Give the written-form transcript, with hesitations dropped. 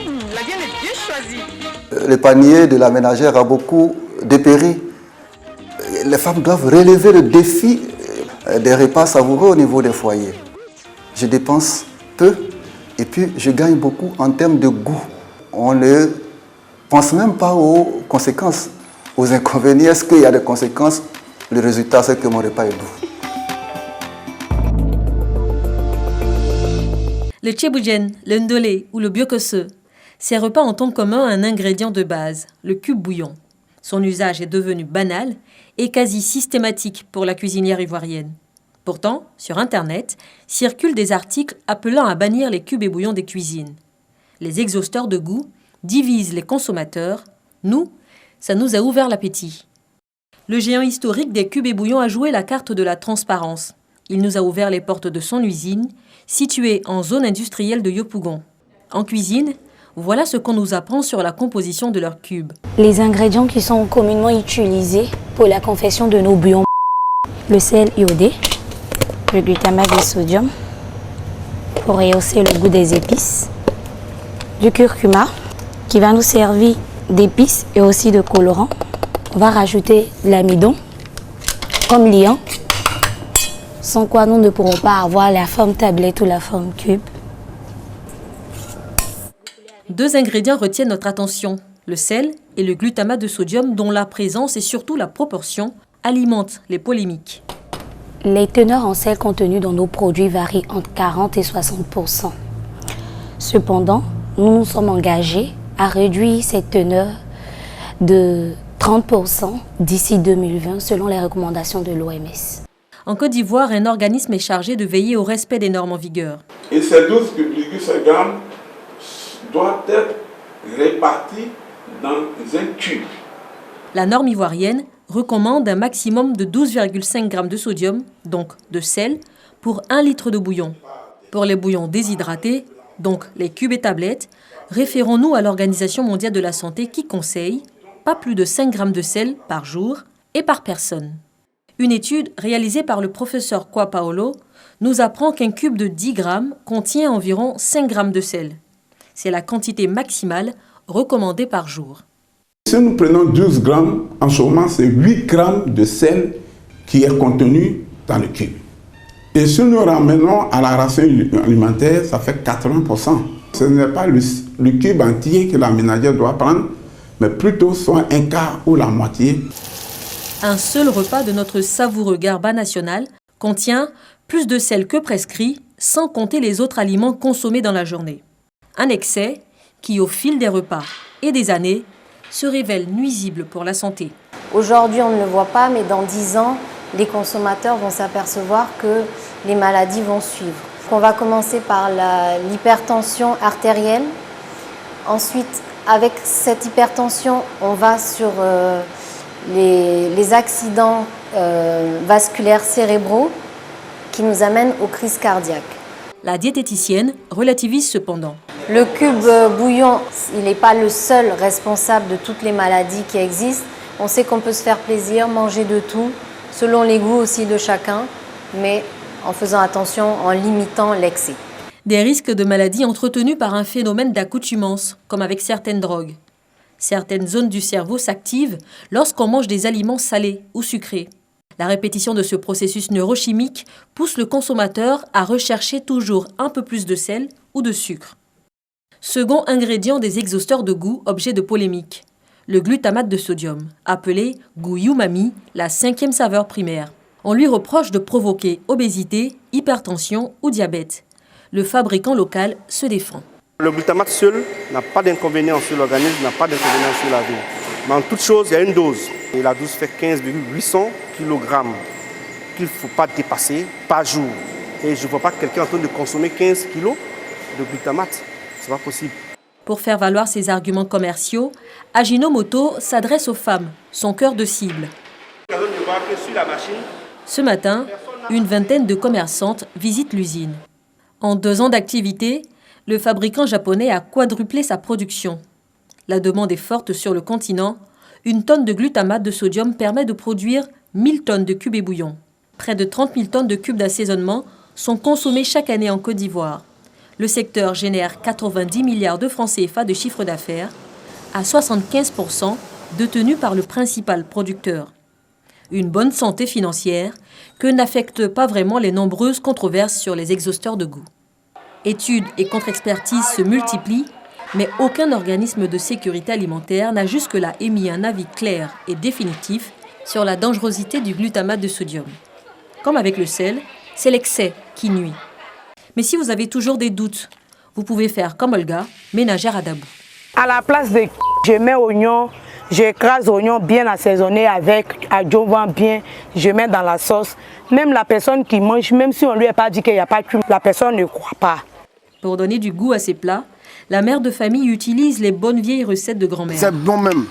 La viande est bien choisie. Le panier de la ménagère a beaucoup dépéri. Les femmes doivent relever le défi des repas savoureux au niveau des foyers. Je dépense peu et puis je gagne beaucoup en termes de goût. On ne pense même pas aux conséquences, aux inconvénients. Est-ce qu'il y a des conséquences? Le résultat, c'est que mon repas est doux. Le tchéboujen, le ndolé ou le biokosse, ces repas ont en commun un ingrédient de base, le cube bouillon. Son usage est devenu banal et quasi systématique pour la cuisinière ivoirienne. Pourtant, sur Internet, circulent des articles appelant à bannir les cubes et bouillons des cuisines. Les exhausteurs de goût divisent les consommateurs. Nous, ça nous a ouvert l'appétit. Le géant historique des cubes et bouillons a joué la carte de la transparence. Il nous a ouvert les portes de son usine, située en zone industrielle de Yopougon. En cuisine, voilà ce qu'on nous apprend sur la composition de leurs cubes. Les ingrédients qui sont communément utilisés pour la confection de nos bouillons. Le sel iodé, le glutamate de sodium, pour rehausser le goût des épices, du curcuma, qui va nous servir d'épices et aussi de colorant. On va rajouter l'amidon, comme liant, sans quoi nous ne pourrons pas avoir la forme tablette ou la forme cube. Deux ingrédients retiennent notre attention, le sel et le glutamate de sodium dont la présence et surtout la proportion alimentent les polémiques. Les teneurs en sel contenues dans nos produits varient entre 40 et 60%. Cependant, nous nous sommes engagés à réduire cette teneur de 30% d'ici 2020 selon les recommandations de l'OMS. En Côte d'Ivoire, un organisme est chargé de veiller au respect des normes en vigueur. Et ces 12,5 grammes doivent être répartis dans un cube. La norme ivoirienne recommande un maximum de 12,5 g de sodium, donc de sel, pour 1 litre de bouillon. Pour les bouillons déshydratés, donc les cubes et tablettes, référons-nous à l'Organisation mondiale de la santé qui conseille pas plus de 5 g de sel par jour et par personne. Une étude réalisée par le professeur Kwa Paolo nous apprend qu'un cube de 10 g contient environ 5 g de sel. C'est la quantité maximale recommandée par jour. Si nous prenons 12 grammes, en ce moment, c'est 8 grammes de sel qui est contenu dans le cube. Et si nous ramenons à la ration alimentaire, ça fait 80%. Ce n'est pas le cube entier que la ménagère doit prendre, mais plutôt soit un quart ou la moitié. Un seul repas de notre savoureux garba national contient plus de sel que prescrit, sans compter les autres aliments consommés dans la journée. Un excès qui, au fil des repas et des années, se révèle nuisible pour la santé. Aujourd'hui, on ne le voit pas, mais dans 10 ans, les consommateurs vont s'apercevoir que les maladies vont suivre. On va commencer par l'hypertension artérielle. Ensuite, avec cette hypertension, on va sur les accidents vasculaires cérébraux qui nous amènent aux crises cardiaques. La diététicienne relativise cependant. Le cube bouillon, il n'est pas le seul responsable de toutes les maladies qui existent. On sait qu'on peut se faire plaisir, manger de tout, selon les goûts aussi de chacun, mais en faisant attention, en limitant l'excès. Des risques de maladies entretenus par un phénomène d'accoutumance, comme avec certaines drogues. Certaines zones du cerveau s'activent lorsqu'on mange des aliments salés ou sucrés. La répétition de ce processus neurochimique pousse le consommateur à rechercher toujours un peu plus de sel ou de sucre. Second ingrédient des exhausteurs de goût, objet de polémique, le glutamate de sodium, appelé goût umami, la 5e saveur primaire. On lui reproche de provoquer obésité, hypertension ou diabète. Le fabricant local se défend. Le glutamate seul n'a pas d'inconvénient sur l'organisme, n'a pas d'inconvénient sur la vie. Mais en toute chose, il y a une dose. Et la dose fait 15,800 kg qu'il ne faut pas dépasser par jour. Et je ne vois pas quelqu'un en train de consommer 15 kg de glutamate. Ce n'est pas possible. Pour faire valoir ses arguments commerciaux, Ajinomoto s'adresse aux femmes, son cœur de cible. Ce matin, une vingtaine de commerçantes visitent l'usine. En 2 ans d'activité, le fabricant japonais a quadruplé sa production. La demande est forte sur le continent. 1 tonne de glutamate de sodium permet de produire 1000 tonnes de cubes et bouillons. Près de 30 000 tonnes de cubes d'assaisonnement sont consommés chaque année en Côte d'Ivoire. Le secteur génère 90 milliards de francs CFA de chiffre d'affaires, à 75% détenu par le principal producteur. Une bonne santé financière que n'affectent pas vraiment les nombreuses controverses sur les exhausteurs de goût. Études et contre-expertises se multiplient, mais aucun organisme de sécurité alimentaire n'a jusque-là émis un avis clair et définitif sur la dangerosité du glutamate de sodium. Comme avec le sel, c'est l'excès qui nuit. Mais si vous avez toujours des doutes, vous pouvez faire comme Olga, ménagère à Dabou. À la place de je mets oignon, j'écrase oignon bien assaisonné avec adjuvant bien, je mets dans la sauce. Même la personne qui mange, même si on ne lui a pas dit qu'il n'y a pas de cumin, la personne ne croit pas. Pour donner du goût à ses plats, la mère de famille utilise les bonnes vieilles recettes de grand-mère. C'est bon même.